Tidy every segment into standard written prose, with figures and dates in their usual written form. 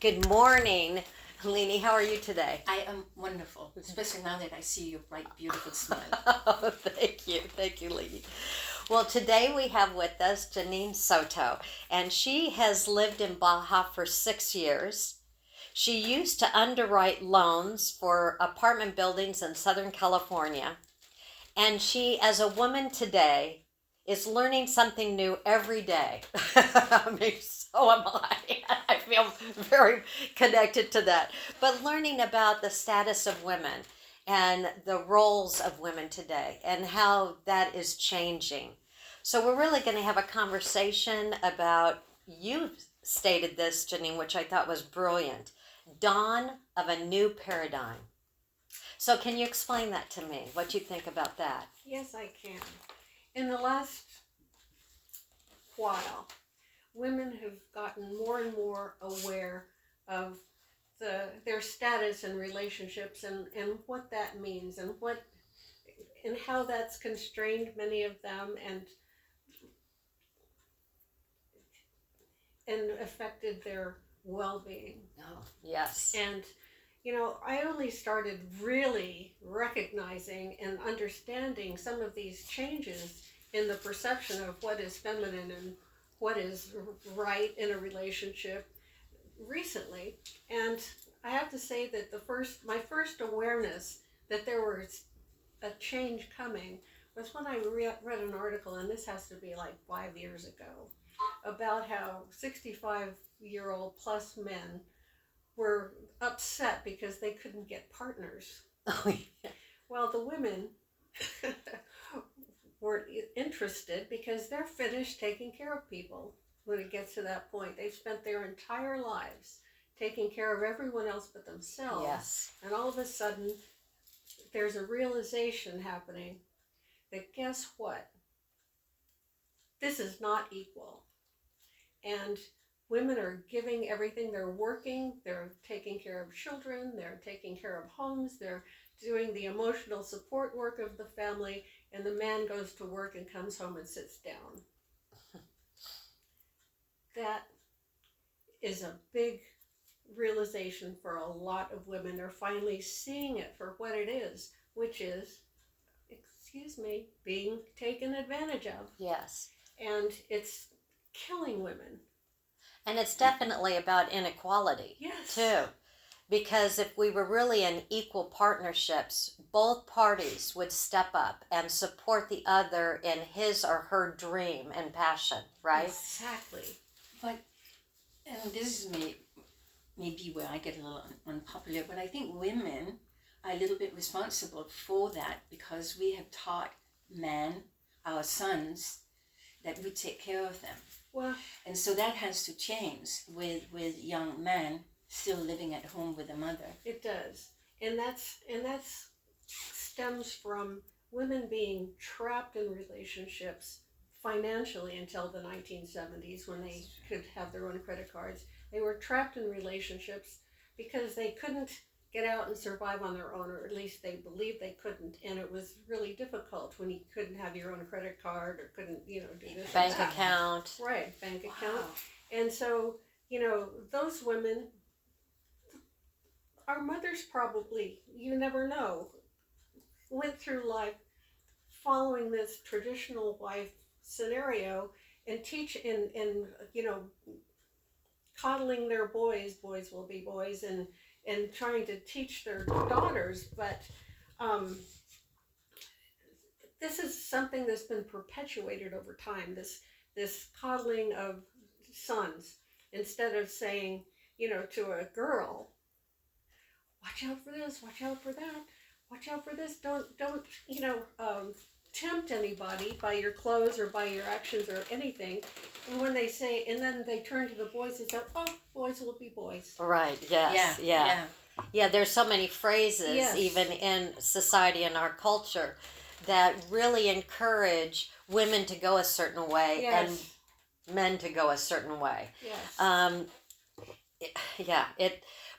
Good morning, Helene. How are you today? I am wonderful, especially now that I see your bright, beautiful smile. Oh, thank you. Thank you, Leni. Well, today we have with us Janine Soto, and she has lived in Baja for 6 years. She used to underwrite loans for apartment buildings in Southern California. And she, as a woman today, is learning something new every day. I mean, so am I. I feel very connected to that. But learning about the status of women and the roles of women today and how that is changing. So we're really going to have a conversation about, you stated this, Janine, which I thought was brilliant, dawn of a new paradigm. So can you explain that to me, what you think about that? Yes, I can. In the last while, women have gotten more and more aware of their status in relationships and what that means and how that's constrained many of them and affected their well-being. Oh, yes. And I only started really recognizing and understanding some of these changes in the perception of what is feminine and what is right in a relationship recently. And I have to say that my first awareness that there was a change coming was when I read an article, and this has to be like 5 years ago, about how 65-year-old plus men were upset because they couldn't get partners. Oh, yeah. Well, the women weren't interested because they're finished taking care of people when it gets to that point. They've spent their entire lives taking care of everyone else but themselves. Yes. And all of a sudden, there's a realization happening that guess what? This is not equal. And women are giving everything. They're working, they're taking care of children, they're taking care of homes, they're doing the emotional support work of the family, and the man goes to work and comes home and sits down. That is a big realization for a lot of women. They're finally seeing it for what it is, which is, being taken advantage of. Yes. And it's killing women. And it's definitely about inequality, Yes. too. Because if we were really in equal partnerships, both parties would step up and support the other in his or her dream and passion, right? Exactly. But, and this is maybe where I get a little unpopular, but I think women are a little bit responsible for that because we have taught men, our sons, that we take care of them. Well, and so that has to change with young men still living at home with a mother. It does. And that's stems from women being trapped in relationships financially until the 1970s when they could have their own credit cards. They were trapped in relationships because they couldn't get out and survive on their own, or at least they believed they couldn't. And it was really difficult when you couldn't have your own credit card or couldn't, do this. Bank account. Right, bank account. And so, those women, our mothers probably, you never know, went through life following this traditional wife scenario and coddling their boys will be boys, and trying to teach their daughters. But this is something that's been perpetuated over time, this coddling of sons, instead of saying, to a girl, watch out for this, watch out for that, watch out for this, don't tempt anybody by your clothes or by your actions or anything. And when they say, and then they turn to the boys and say, oh, boys will be boys. Right, yes, yeah. Yeah, there's so many phrases, yes, even in society and our culture, that really encourage women to go a certain way, yes, and men to go a certain way. Yes.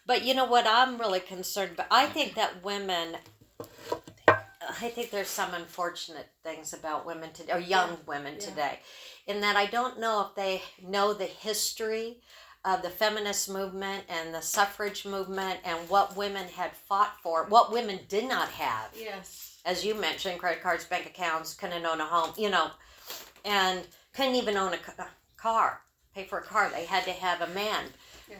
But you know what I'm really concerned about? I think that women, I think there's some unfortunate things about women today, or young women today, in that I don't know if they know the history of the feminist movement and the suffrage movement and what women had fought for, what women did not have. Yes. As you mentioned, credit cards, bank accounts, couldn't own a home, and couldn't even own a car, pay for a car. They had to have a man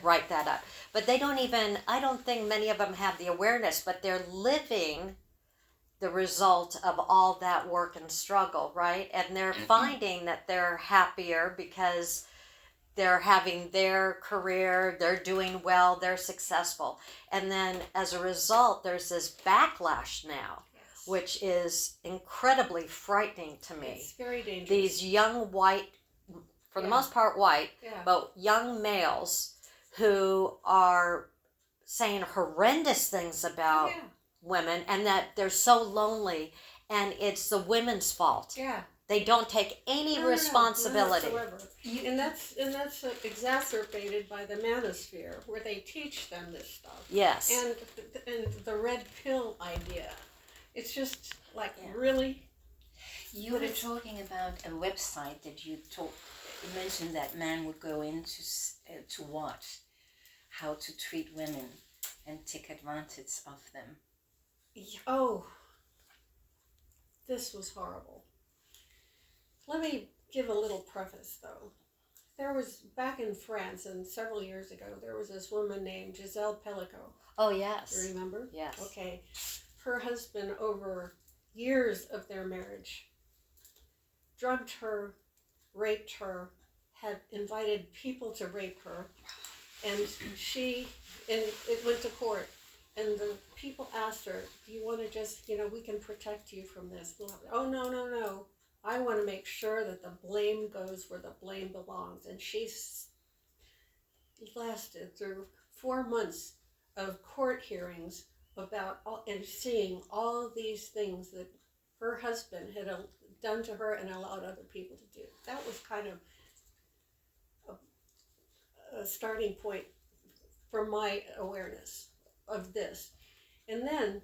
write that up. But they don't even, I don't think many of them have the awareness, but they're living the result of all that work and struggle, right? And they're finding that they're happier because they're having their career, they're doing well, they're successful. And then as a result, there's this backlash now, which is incredibly frightening to me. It's very dangerous. These young white, for the most part white, but young males who are saying horrendous things about women and that they're so lonely and it's the women's fault. Yeah. They don't take any responsibility. No, and that's exacerbated by the manosphere where they teach them this stuff. Yes. And the red pill idea. It's just like, really? You were talking about a website that you mentioned that man would go in to watch how to treat women and take advantage of them. Oh, this was horrible. Let me give a little preface, though. There was, back in France, and several years ago, there was this woman named Giselle Pellicot. Oh, yes. Do you remember? Yes. Okay. Her husband, over years of their marriage, drugged her, raped her, had invited people to rape her, and it went to court. And the people asked her, do you want to just, we can protect you from this. Oh, no. I want to make sure that the blame goes where the blame belongs. And she lasted through 4 months of court hearings about and seeing all these things that her husband had done to her and allowed other people to do. That was kind of a starting point for my awareness of this. And then,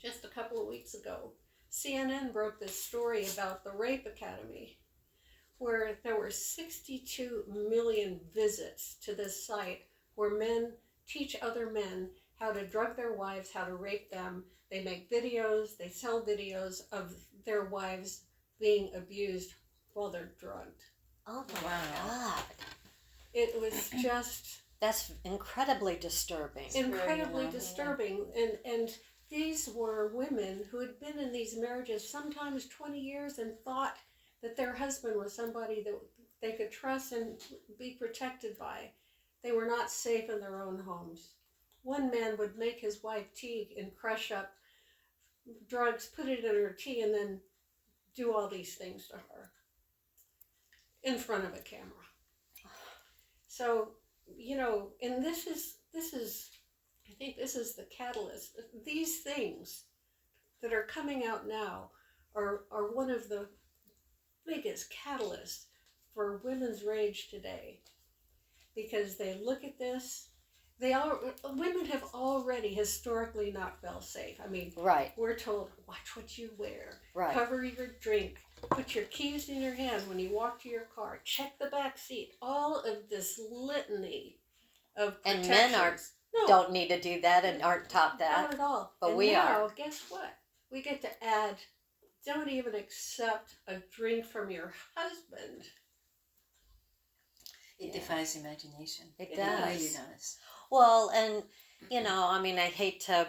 just a couple of weeks ago, CNN broke this story about the Rape Academy, where there were 62 million visits to this site where men teach other men how to drug their wives, how to rape them. They make videos, they sell videos of their wives being abused while they're drugged. Oh my God. It was just... That's incredibly disturbing. Incredibly disturbing. And these were women who had been in these marriages sometimes 20 years and thought that their husband was somebody that they could trust and be protected by. They were not safe in their own homes. One man would make his wife tea and crush up drugs, put it in her tea, and then do all these things to her in front of a camera. So, and this is, I think this is the catalyst. These things that are coming out now are one of the biggest catalysts for women's rage today, because they look at this. Women have already historically not felt safe. I mean, right. We're told, watch what you wear, right. Cover your drink, put your keys in your hand when you walk to your car, check the back seat. All of this litany of protections. And men don't need to do that and aren't taught that. Not at all. But and we now, are. Guess what? We get to add, don't even accept a drink from your husband. It defies imagination. It does. It really does. Well, and, I hate to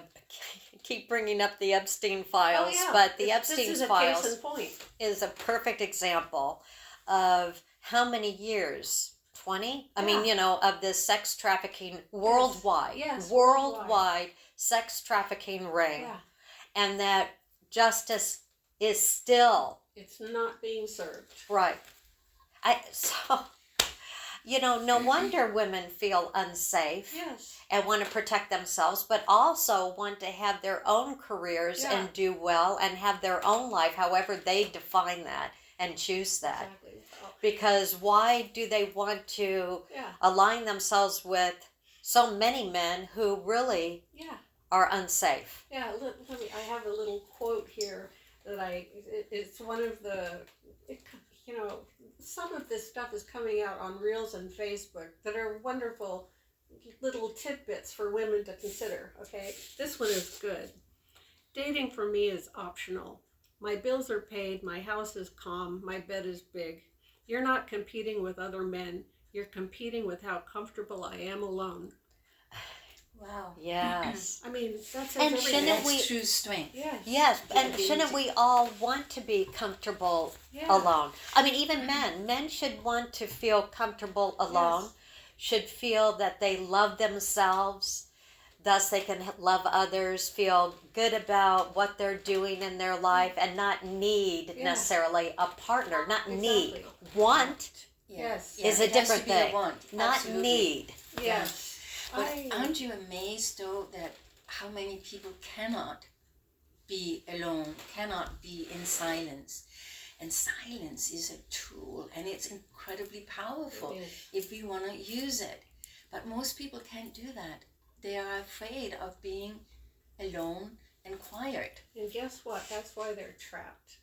keep bringing up the Epstein files, but the Epstein files case in point. Is a perfect example of how many years, 20? I mean, of this sex trafficking worldwide. Yes, worldwide sex trafficking ring. Yeah. And that justice is still... It's not being served. Right. No wonder women feel unsafe and want to protect themselves, but also want to have their own careers and do well and have their own life, however they define that and choose that. Exactly. Because why do they want to align themselves with so many men who really are unsafe? Yeah, I have a little quote here that it's one of the, some of this stuff is coming out on Reels and Facebook that are wonderful little tidbits for women to consider, okay? This one is good. Dating for me is optional. My bills are paid, my house is calm, my bed is big. You're not competing with other men. You're competing with how comfortable I am alone. Wow. Yes. I mean, that says And everything. shouldn't That's we- true strength. Yes. Yes, and ability. shouldn't we all want to be comfortable Yeah. alone? I mean, even men. Men should want to feel comfortable alone, Yes. should feel that they love themselves, thus they can love others, feel good about what they're doing in their life, and not need Yeah. necessarily a partner. Not need. Exactly. Want Yes. is a it has to different be a thing. want. Not Absolutely. need. Yes. But aren't you amazed, though, that how many people cannot be alone, cannot be in silence? And silence is a tool, and it's incredibly powerful It is. if we want to use it. But most people can't do that. They are afraid of being alone and quiet. And guess what? That's why they're trapped.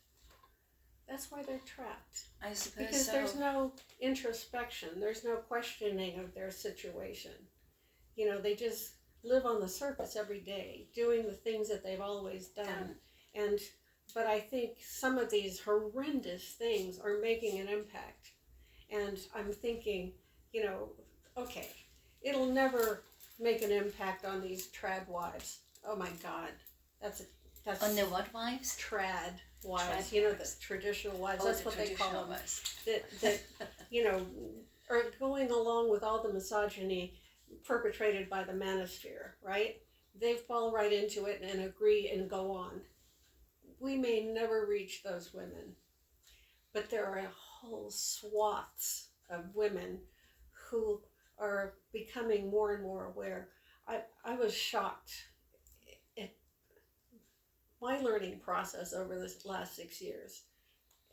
That's why they're trapped. I suppose Because so. there's no introspection. There's no questioning of their situation. You know, they just live on the surface every day, doing the things that they've always done. But I think some of these horrendous things are making an impact. And I'm thinking, you know, okay, it'll never make an impact on these trad wives. Oh my God, that's On the what wives? trad wives. Trad You know, wives. the traditional wives. Oh, That's the what they call traditional them. wives. That you know, are going along with all the misogyny perpetrated by the manosphere, right? They fall right into it and agree and go on. We may never reach those women, but there are whole swaths of women who are becoming more and more aware. I was shocked at my learning process over this last 6 years,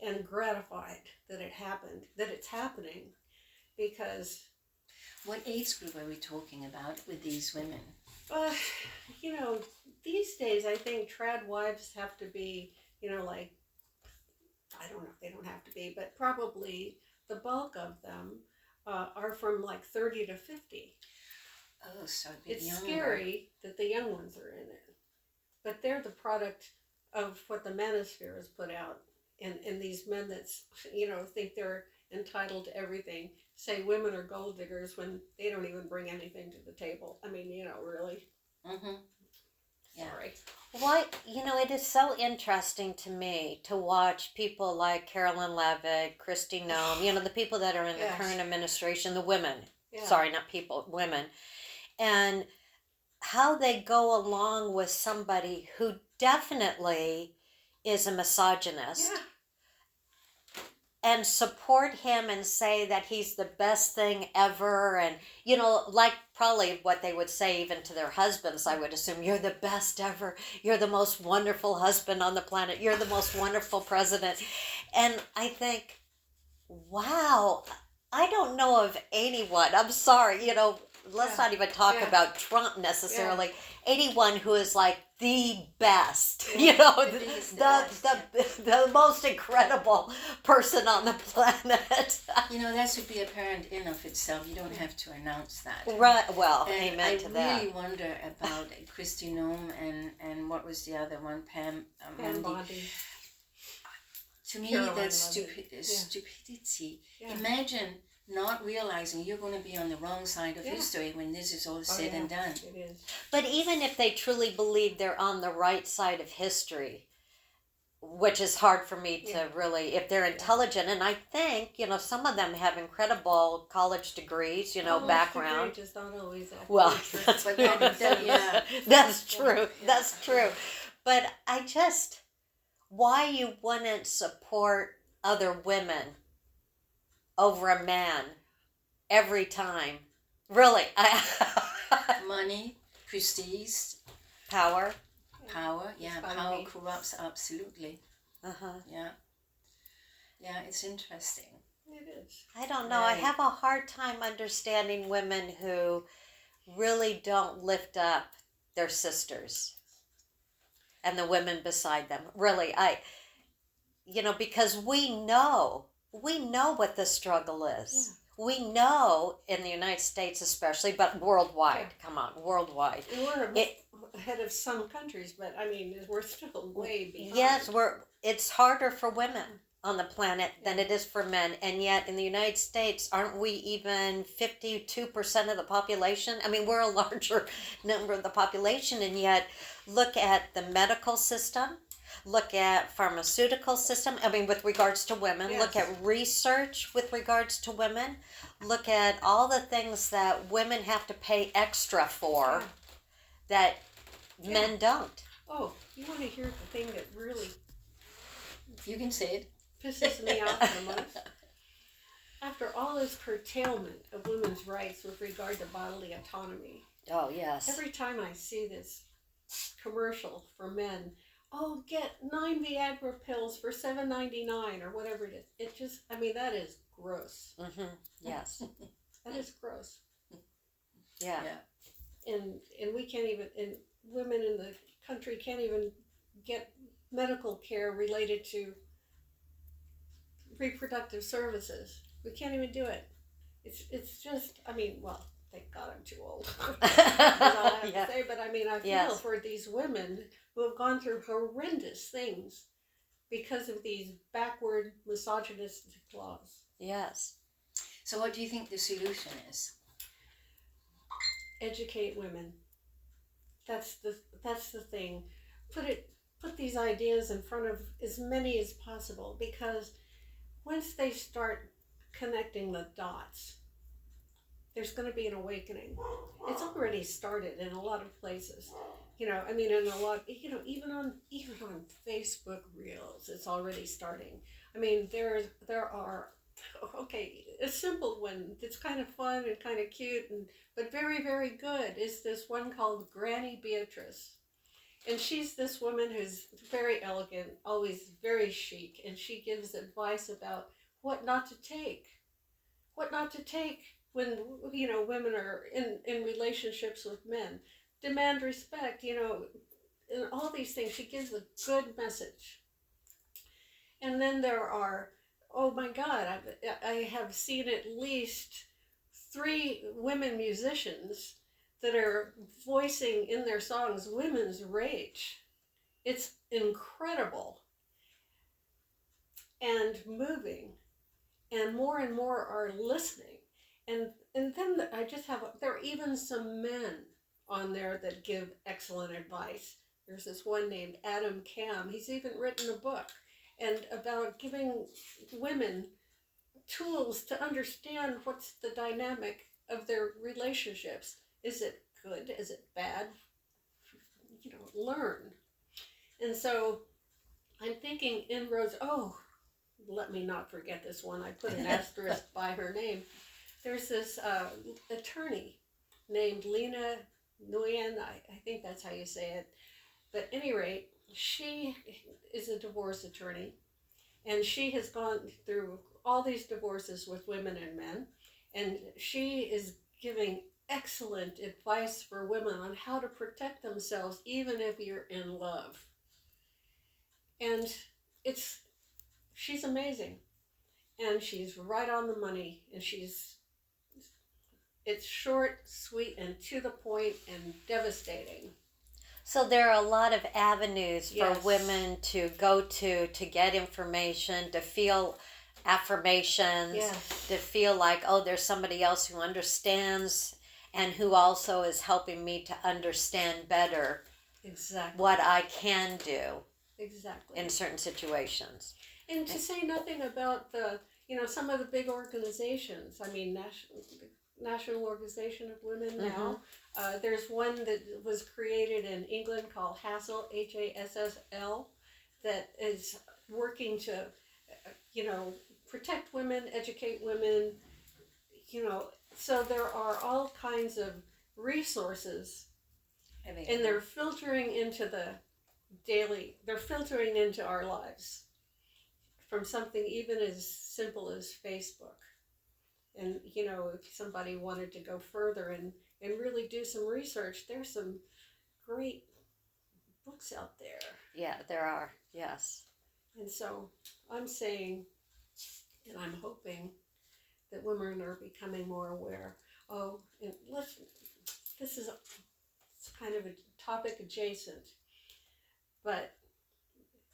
and gratified that it happened, that it's happening, because What age group are we talking about with these women? you know, these days I think trad wives have to be, you know, like, I don't know if they don't have to be, but probably the bulk of them are from like 30 to 50. Oh, so a bit It's younger. scary that the young ones are in it, but they're the product of what the manosphere has put out, and these men that, you know, think they're entitled to everything, say women are gold diggers when they don't even bring anything to the table. I mean, you know, really. Mm-hmm. Yeah. Sorry. Why, you know, it is so interesting to me to watch people like Carolyn Levitt, Christy Nome, you know, the people that are in the Yes. current administration, the women, Yeah. sorry, not people, women, and how they go along with somebody who definitely is a misogynist. Yeah. And support him and say that he's the best thing ever, and you know, like probably what they would say even to their husbands, I would assume, you're the best ever, you're the most wonderful husband on the planet, you're the most wonderful president. And I think, wow, I don't know of anyone, I'm sorry, you know, let's Yeah. not even talk Yeah. about Trump necessarily, anyone who is like the best, you know, The biggest, the most incredible person on the planet. You know, that should be apparent in of itself. You don't have to announce that. Right, well, And amen to that. I really wonder about Christy Nome and what was the other one, Pam Pam Bondi. Bondi. To me, Caroline that's Levitt. Yeah. stupidity. Yeah. Imagine not realizing you're going to be on the wrong side of Yeah. history when this is all Oh, said yeah, and done. It is. But even if they truly believe they're on the right side of history, which is hard for me to Yeah. really, if they're intelligent, and I think, you know, some of them have incredible college degrees, you know, College background. degree just not always accurate. Well, that's, But yeah. that's true. Yeah. That's true. But I just, why you wouldn't support other women over a man every time? Really, Money, prestige, power. power. Yeah, It's power funny. corrupts absolutely. Uh-huh. Yeah. Yeah, it's interesting. It is. I don't know. I Right. have a hard time understanding women who really don't lift up their sisters and the women beside them. Really, you know, because we know we know what the struggle is. We know in the United States especially, but worldwide. Come on, worldwide. And we're ahead of some countries, but I mean, we're still way behind. Yes, it's harder for women on the planet than it is for men, and yet in the United States, aren't we even 52% of the population? I mean, we're a larger number of the population, and yet look at the medical system, look at pharmaceutical system, I mean, with regards to women, look at research with regards to women, look at all the things that women have to pay extra for that men don't. Oh, you want to hear the thing that really You can say it. pisses me off the most? After all this curtailment of women's rights with regard to bodily autonomy, Oh, yes. every time I see this commercial for men, oh, get 9 Viagra pills for $7.99 or whatever it is. It just, I mean, that is gross. Mm-hmm. Yes. That is gross. Yeah. And we can't even, and women in the country can't even get medical care related to reproductive services. We can't even do it. It's just, I mean, well, thank God I'm too old. That's all I have to say. But I mean, I feel for these women who have gone through horrendous things because of these backward misogynistic laws. Yes. So what do you think the solution is? Educate women. That's the thing. Put these ideas in front of as many as possible, because once they start connecting the dots, there's going to be an awakening. It's already started in a lot of places. You know, I mean, in a lot, you know, even on Facebook Reels, it's already starting. I mean, there are, okay, a simple one that's kind of fun and kind of cute, but very, very good is this one called Granny Beatrice. And she's this woman who's very elegant, always very chic, and she gives advice about what not to take. What not to take when, you know, women are in relationships with men. Demand respect, you know, and all these things. She gives a good message. And then there are, oh my God, I have seen at least 3 women musicians that are voicing in their songs women's rage. It's incredible and moving, and more are listening. And then there are even some men on there that give excellent advice. There's this one named Adam Cam. He's even written a book and about giving women tools to understand what's the dynamic of their relationships. Is it good? Is it bad? You know, learn. And so I'm thinking inroads. Oh, let me not forget this one. I put an asterisk by her name. There's this attorney named Lena Nguyen. I think that's how you say it. But at any rate, she is a divorce attorney, and she has gone through all these divorces with women and men, and she is giving excellent advice for women on how to protect themselves even if you're in love. And she's amazing, and she's right on the money, and it's short, sweet, and to the point, and devastating. So there are a lot of avenues for women to go to get information, to feel affirmations, to feel like, oh, there's somebody else who understands and who also is helping me to understand better what I can do in certain situations. And to say nothing about some of the big organizations. I mean, National Organization of Women now. There's one that was created in England called HASSL, HASSL, that is working to, protect women, educate women, so there are all kinds of resources, and they're filtering into they're filtering into our lives from something even as simple as Facebook. And, if somebody wanted to go further and really do some research, there's some great books out there. Yeah, there are, yes. And so I'm saying, And I'm hoping that women are becoming more aware. Oh, and this is it's kind of a topic adjacent, but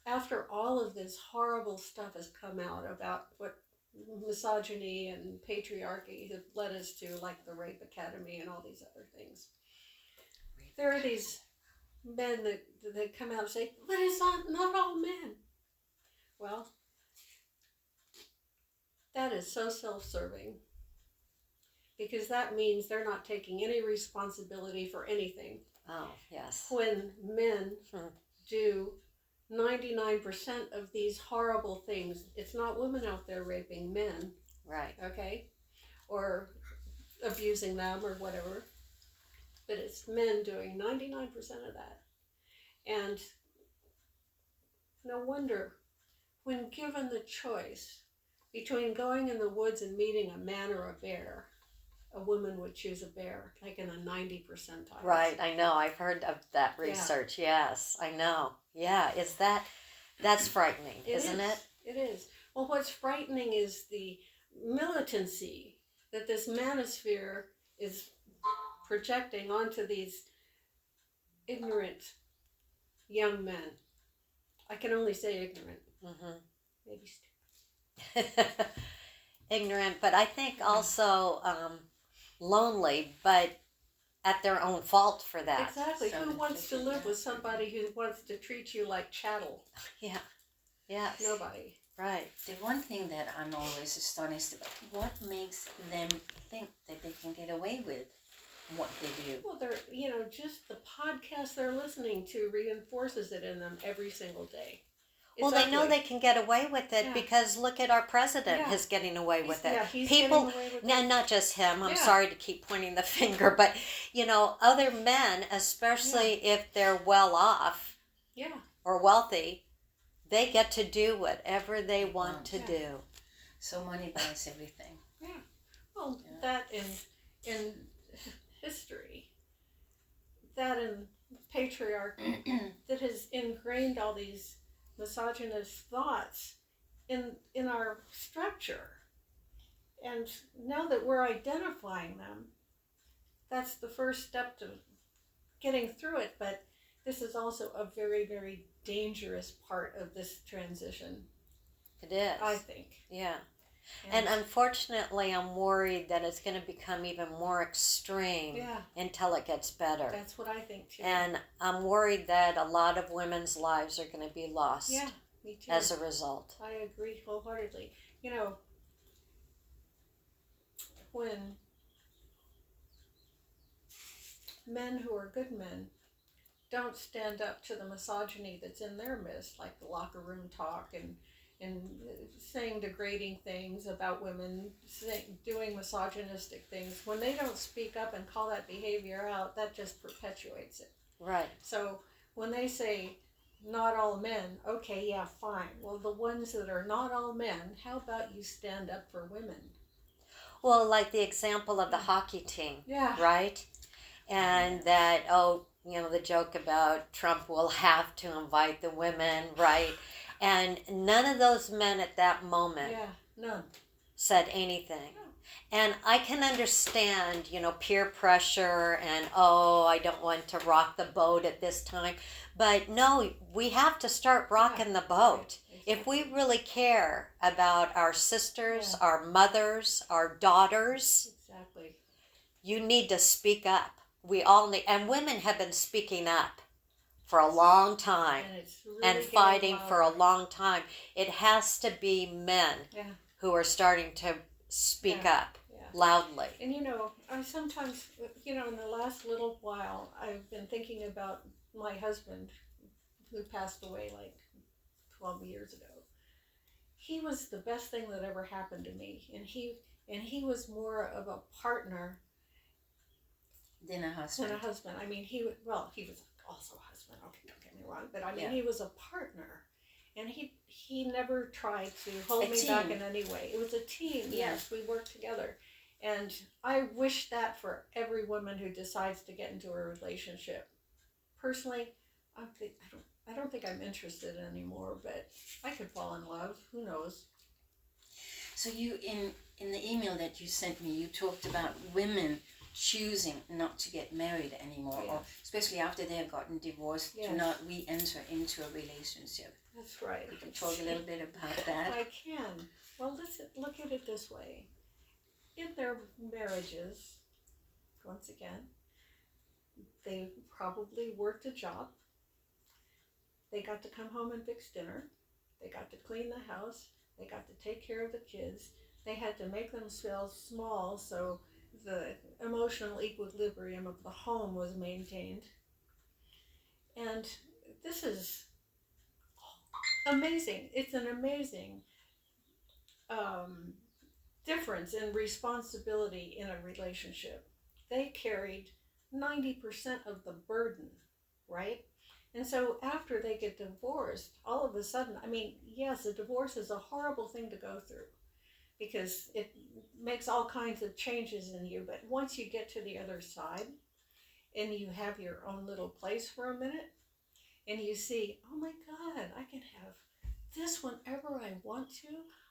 after all of this horrible stuff has come out about what misogyny and patriarchy have led us to, like the Rape Academy and all these other things, there are these men that come out and say, but it's not all men. Well, that is so self-serving, because that means they're not taking any responsibility for anything. Oh, yes. When men do 99% of these horrible things, it's not women out there raping men. Right. Okay? Or abusing them or whatever. But it's men doing 99% of that. And no wonder, when given the choice between going in the woods and meeting a man or a bear, a woman would choose a bear, like in a 90 percentile. Right, I know. I've heard of that research. Yeah. Yes, I know. Yeah, that's frightening, isn't it? It is. Well, what's frightening is the militancy that this manosphere is projecting onto these ignorant young men. I can only say ignorant. Mm-hmm. Maybe stupid. Ignorant, but I think also lonely, but at their own fault for that. Exactly. Who wants to live with somebody who wants to treat you like chattel? Yeah. Yes. Nobody. Right. The one thing that I'm always astonished about, what makes them think that they can get away with what they do? Well, they're, just the podcast they're listening to reinforces it in them every single day. Well, they know they can get away with it because look at our president is getting away with it. Yeah, he's people, getting away with now, it. not just him. I'm sorry to keep pointing the finger, but other men, especially if they're well off, or wealthy, they get to do whatever they want to do. So money buys everything. Yeah. Well, that in history, that in patriarchy, that has ingrained all these misogynist thoughts in our structure. And now that we're identifying them, that's the first step to getting through it. But this is also a very, very dangerous part of this transition. It is. I think. Yeah. And unfortunately, I'm worried that it's going to become even more extreme until it gets better. That's what I think too. And I'm worried that a lot of women's lives are going to be lost me too. as a result. I agree wholeheartedly. When men who are good men don't stand up to the misogyny that's in their midst, like the locker room talk and saying degrading things about women, doing misogynistic things, when they don't speak up and call that behavior out, that just perpetuates it. Right. So when they say, not all men, okay, yeah, fine. Well, the ones that are not all men, how about you stand up for women? Well, like the example of the hockey team, right? And that, the joke about Trump will have to invite the women, right? And none of those men at that moment said anything. No. And I can understand, peer pressure and, I don't want to rock the boat at this time. But no, we have to start rocking the boat. Exactly. If we really care about our sisters, our mothers, our daughters, you need to speak up. We all need, and women have been speaking up for a long time and fighting for a long time. It has to be men who are starting to speak up loudly. And I sometimes, in the last little while, I've been thinking about my husband who passed away like 12 years ago. He was the best thing that ever happened to me, and he was more of a partner than a husband. I mean, he was also a husband. Okay, don't get me wrong, but I mean, he was a partner, and he never tried to hold me back in any way. It was a team. Yes, we worked together, and I wish that for every woman who decides to get into a relationship. Personally, I don't think I'm interested anymore, but I could fall in love. Who knows? So you in the email that you sent me, you talked about women choosing not to get married anymore, or especially after they have gotten divorced, to not re-enter into a relationship. That's right. You can talk a little bit about that. I can. Well, let's look at it this way. In their marriages, once again, they probably worked a job. They got to come home and fix dinner. They got to clean the house. They got to take care of the kids. They had to make themselves small so the emotional equilibrium of the home was maintained. And this is amazing. It's an amazing difference in responsibility in a relationship. They carried 90% of the burden, right? And so after they get divorced, all of a sudden, I mean, yes, a divorce is a horrible thing to go through because it makes all kinds of changes in you. But once you get to the other side and you have your own little place for a minute and you see, oh my God, I can have this whenever I want to.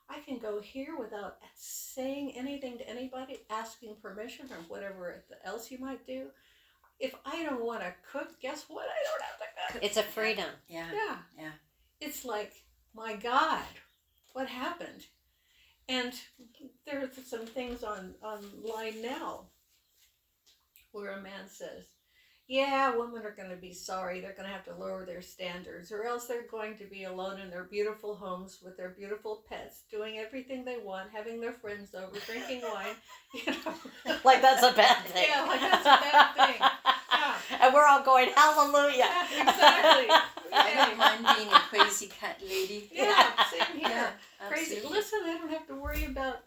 I can go here without saying anything to anybody, asking permission or whatever else you might do. If I don't want to cook, guess what? I don't have to cook. It's a freedom. Yeah. It's like, my God, what happened? And there are some things online now where a man says, yeah, women are going to be sorry. They're going to have to lower their standards, or else they're going to be alone in their beautiful homes with their beautiful pets, doing everything they want, having their friends over, drinking wine. You know, Like that's a bad thing. Yeah, like that's a bad thing. Yeah. And we're all going, hallelujah. Yeah, exactly. I don't mind being a crazy cat lady. Yeah, same here. Yeah, Crazy. absolutely. Listen, I don't have to worry about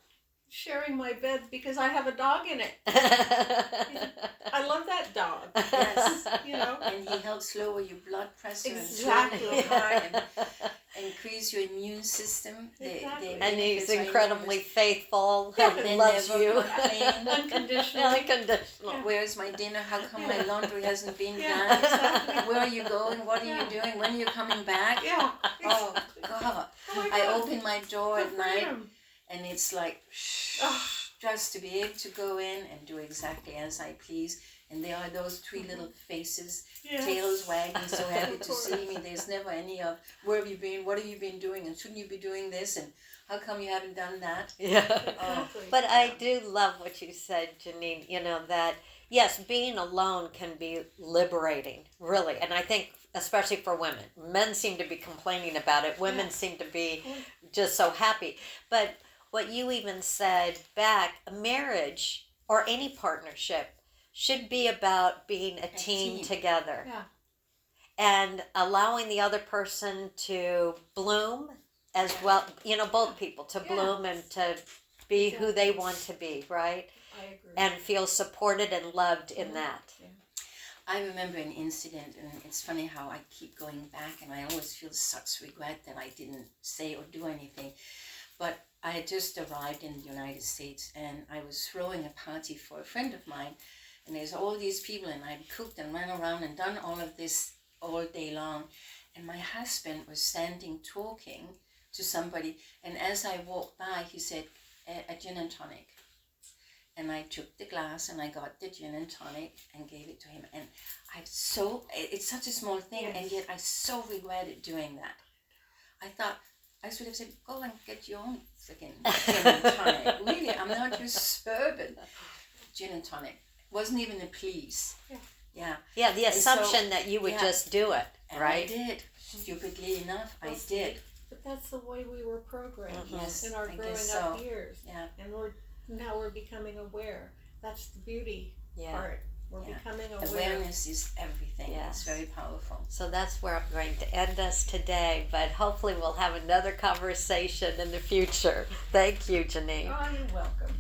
sharing my bed because I have a dog in it. I love that dog. Yes. You know. And he helps lower your blood pressure Exactly. and your heart and increase your immune system. Exactly. And he's benefits are incredibly enormous. faithful Yeah. and They loves never you. complain. Unconditionally. Unconditional. Where's my dinner? How come my laundry hasn't been Yeah, done? exactly. Where are you going? What are Yeah. you doing? When are you coming back? Yeah. Oh, God. Oh my I God. open my door The at night freedom. and it's like, shh, Oh. just to be able to go in and do exactly as I please. And there are those three little faces, Yes. tails wagging, so happy Of to course. see me. There's never any of, where have you been? What have you been doing? And shouldn't you be doing this? And how come you haven't done that? Yeah. Exactly. But I do love what you said, Janine, you know, that yes, being alone can be liberating, really. And I think especially for women. Men seem to be complaining about it. Women seem to be just so happy. But what you even said back, a marriage or any partnership should be about being a team together. Yeah. And allowing the other person to bloom as well, you know, both people to bloom and to be who they want to be, right? I agree. And feel supported and loved in that. Yeah. I remember an incident, and it's funny how I keep going back, and I always feel such regret that I didn't say or do anything. But I had just arrived in the United States, and I was throwing a party for a friend of mine, and there's all these people, and I cooked and ran around and done all of this all day long. And my husband was standing talking to somebody, and as I walked by, he said, a gin and tonic. And I took the glass and I got the gin and tonic and gave it to him. And it's such a small thing, and yet I so regretted doing that. I thought, I should have said, go and get your own freaking gin and tonic. Really, I'm not your suburban gin and tonic. Wasn't even a please. Yeah. Yeah, the And so- assumption that you would just do it, And right? I did. Stupidly enough, I did. But that's the way we were programmed Yes, in our I growing guess up so. years. Yeah. And now we're becoming aware. That's the beauty part. We're becoming aware. Awareness is everything. Yes. It's very powerful. So that's where I'm going to end us today, but hopefully we'll have another conversation in the future. Thank you, Janine. Oh, you're welcome.